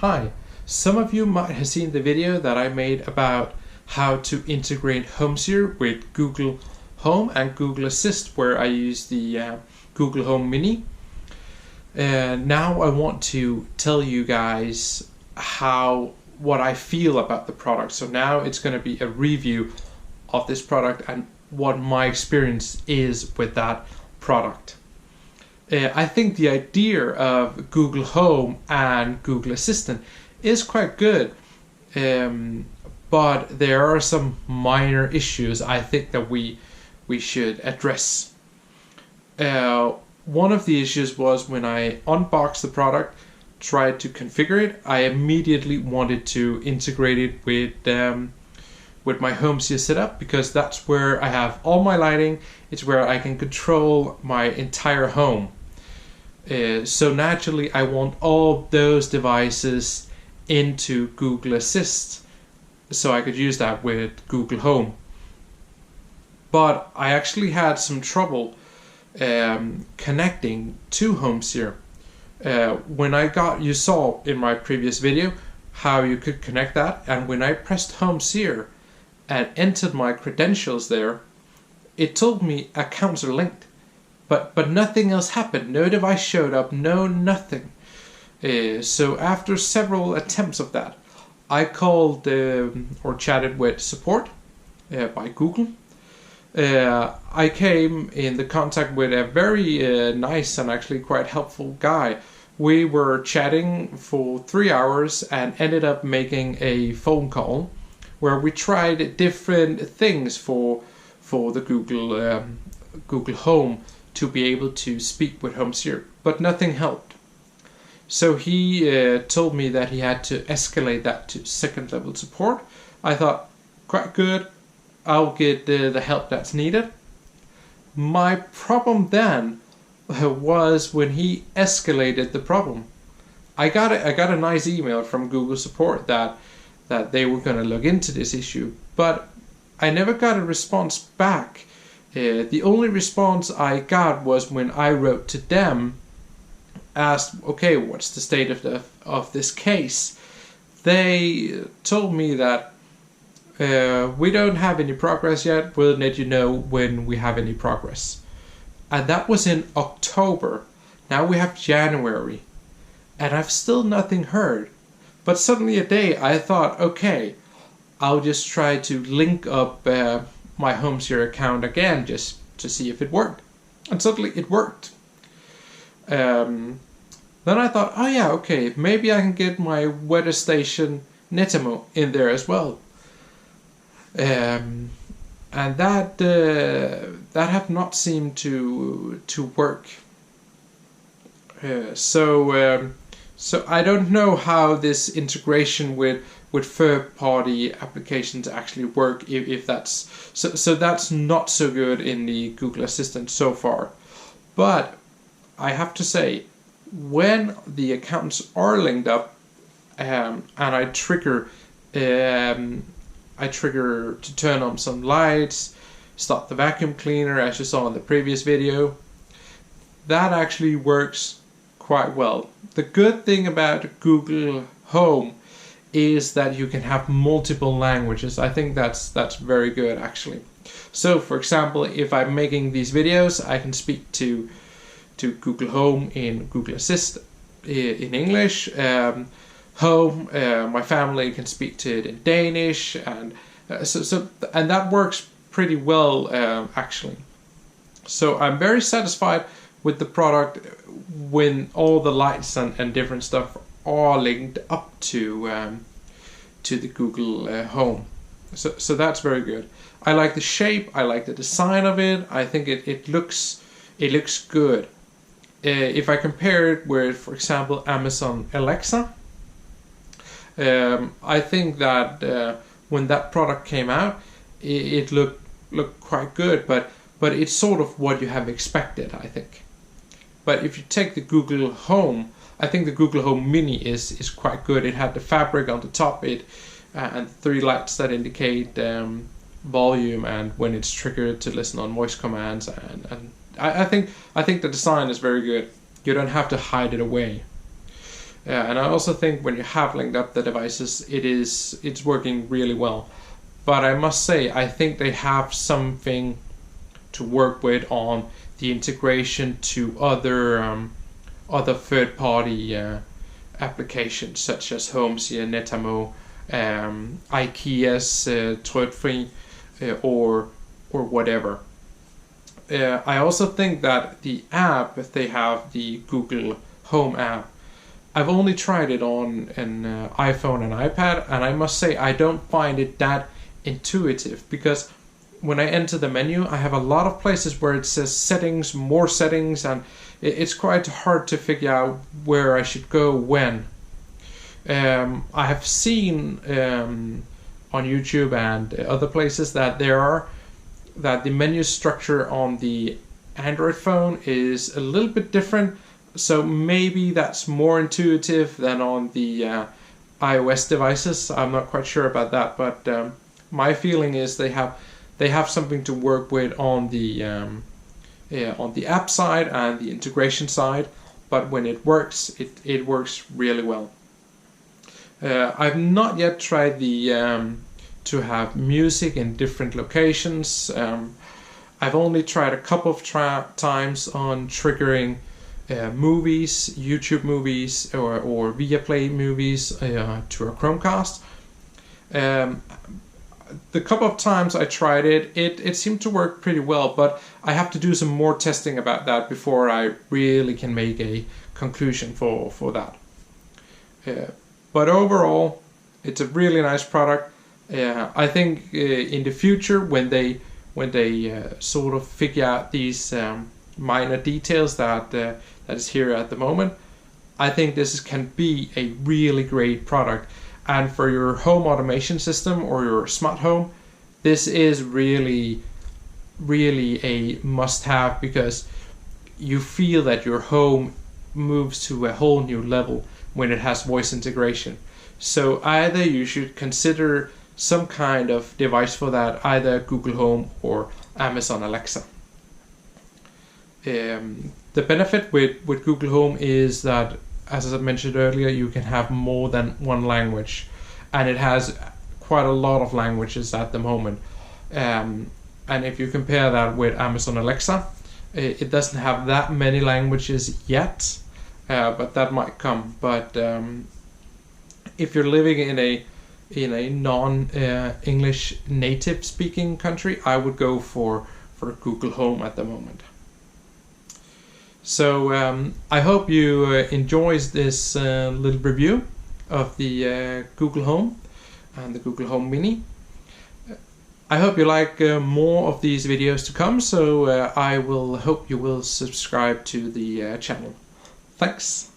Hi, some of you might have seen the video that I made about how to integrate HomeSeer with Google Home and Google Assist, where I use the Google Home Mini. Now I want to tell you guys what I feel about the product. So now it's going to be a review of this product and what my experience is with that product. I think the idea of Google Home and Google Assistant is quite good, but there are some minor issues I think that we should address. One of the issues was when I unboxed the product, tried to configure it, I immediately wanted to integrate it with my HomeSeer setup, because that's where I have all my lighting. It's where I can control my entire home. So naturally I want all those devices into Google Assist so I could use that with Google Home. But I actually had some trouble connecting to HomeSeer. You saw in my previous video how you could connect that, and when I pressed HomeSeer and entered my credentials there, it told me accounts are linked. But nothing else happened. No device showed up, nothing. So after several attempts of that, I called or chatted with support by Google. I came in the contact with a very nice and actually quite helpful guy. We were chatting for 3 hours and ended up making a phone call where we tried different things for the Google Home to be able to speak with HomeSeer, but nothing helped. So he told me that he had to escalate that to second level support. I thought, quite good, I'll get the help that's needed. My problem then was when he escalated the problem. I got a nice email from Google support that they were going to look into this issue, but I never got a response back. The only response I got was when I wrote to them, asked, okay, what's the state of this case? They told me that we don't have any progress yet, we'll let you know when we have any progress. And that was in October. Now we have January, and I've still nothing heard. But suddenly a day I thought, okay, I'll just try to link up my HomeSeer account again just to see if it worked, and suddenly it worked. Then I thought, oh yeah, okay, maybe I can get my weather station Netimo in there as well, and that have not seemed to work. So I don't know how this integration with third-party applications actually work, if that's so that's not so good in the Google Assistant so far. But I have to say, when the accounts are linked up and I trigger to turn on some lights, stop the vacuum cleaner, as you saw in the previous video, that actually works quite well. The good thing about Google Home is that you can have multiple languages. I think that's very good actually. So for example, if I'm making these videos, I can speak to Google Home in Google Assist in English. Home, my family can speak to it in Danish, and and that works pretty well actually. So I'm very satisfied with the product when all the lights and different stuff are linked up to the Google Home. So that's very good. I like the shape, I like the design of it. I think it looks good. If I compare it with, for example, Amazon Alexa, I think that when that product came out, it looked quite good, but it's sort of what you have expected, I think. But if you take the Google Home, I think the Google Home Mini is quite good. It had the fabric on the top, and 3 lights that indicate volume and when it's triggered to listen on voice commands, and I think the design is very good. You don't have to hide it away. And I also think when you have linked up the devices, it's working really well. But I must say, I think they have something to work with on the integration to other third-party applications such as Homesy, Netamo, IKEA's Trådfri, or whatever. I also think that the app, if they have the Google Home app, I've only tried it on an iPhone and iPad, and I must say I don't find it that intuitive, because when I enter the menu, I have a lot of places where it says settings, more settings, and it's quite hard to figure out where I should go when. I have seen on YouTube and other places that the menu structure on the Android phone is a little bit different, so maybe that's more intuitive than on the iOS devices. I'm not quite sure about that, but my feeling is they have something to work with on the app side and the integration side, but when it works, it works really well. I've not yet tried the to have music in different locations. I've only tried a couple of times on triggering movies, YouTube movies, or Viaplay movies to a Chromecast. The couple of times I tried it seemed to work pretty well, but I have to do some more testing about that before I really can make a conclusion for that. But overall, it's a really nice product. I think in the future, when they sort of figure out these minor details that is here at the moment, I think this can be a really great product. And for your home automation system or your smart home, this is really a must-have, because you feel that your home moves to a whole new level when it has voice integration. So either you should consider some kind of device for that, either Google Home or Amazon Alexa. The benefit with Google Home is that, as I mentioned earlier, you can have more than one language, and it has quite a lot of languages at the moment. And if you compare that with Amazon Alexa, it doesn't have that many languages yet, but that might come. But if you're living in a non-English native speaking country, I would go for Google Home at the moment. So I hope you enjoyed this little review of the Google Home and the Google Home Mini. I hope you like more of these videos to come, so I will hope you will subscribe to the channel. Thanks.